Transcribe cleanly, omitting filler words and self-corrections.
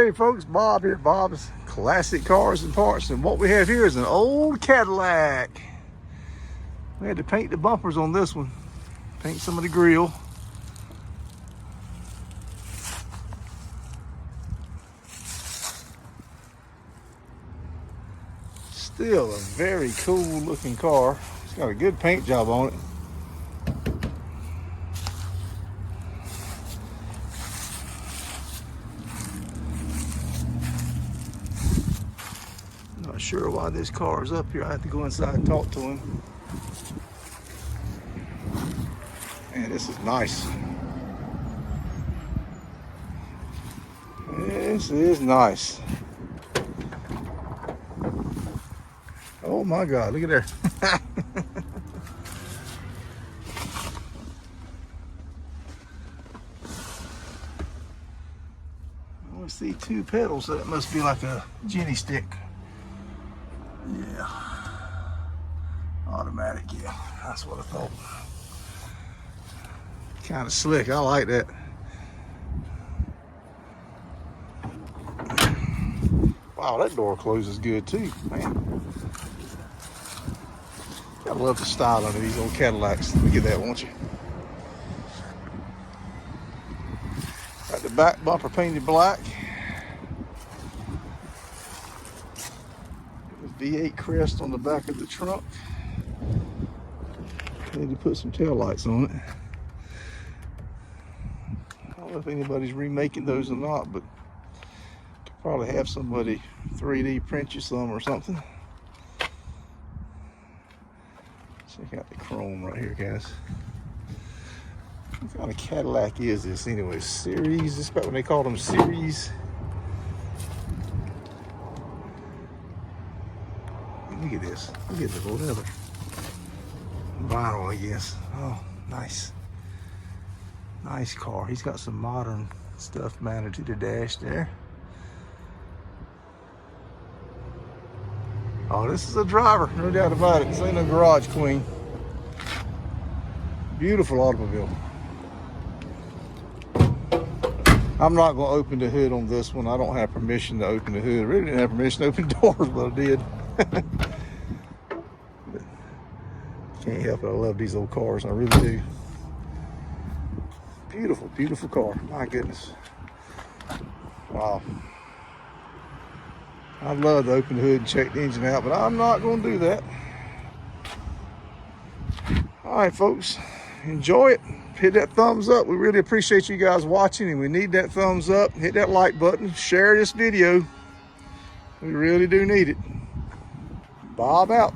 Hey folks, Bob here, Bob's Classic Cars and Parts, and what we have here is an old Cadillac. We had to paint the bumpers on this one, paint some of the grill. Still a very cool looking car. It's got a good paint job on it. Not sure why this car is up here. I have to go inside and talk to him. Man, this is nice. This is nice. Oh my God, look at there. I only see two pedals, so that must be like a Jenny stick. Yeah. Automatic, yeah. That's what I thought. Kind of slick, I like that. Wow, that door closes good too, man. I love the style under these old Cadillacs. Look at that, won't you? Got the back bumper painted black. The V8 crest on the back of the trunk. Need to put some tail lights on it. I don't know if anybody's remaking those or not, but probably have somebody 3D print you some or something. Check out the chrome right here, guys. What kind of Cadillac is this anyway? Series? This is about when they called them series. Look at this. Look at the leather. Vinyl, I guess. Oh, nice. Nice car. He's got some modern stuff mounted to the dash there. Oh, this is a driver, no doubt about it. This ain't no garage queen. Beautiful automobile. I'm not going to open the hood on this one. I don't have permission to open the hood. I really didn't have permission to open doors, but I did. Can't help it. I love these old cars. I really do. Beautiful, beautiful car. My goodness. Wow. I'd love to open the hood and check the engine out, but I'm not going to do that. All right, folks, enjoy it. Hit that thumbs up. We really appreciate you guys watching, and we need that thumbs up. Hit that like button. Share this video. We really do need it. Bob out.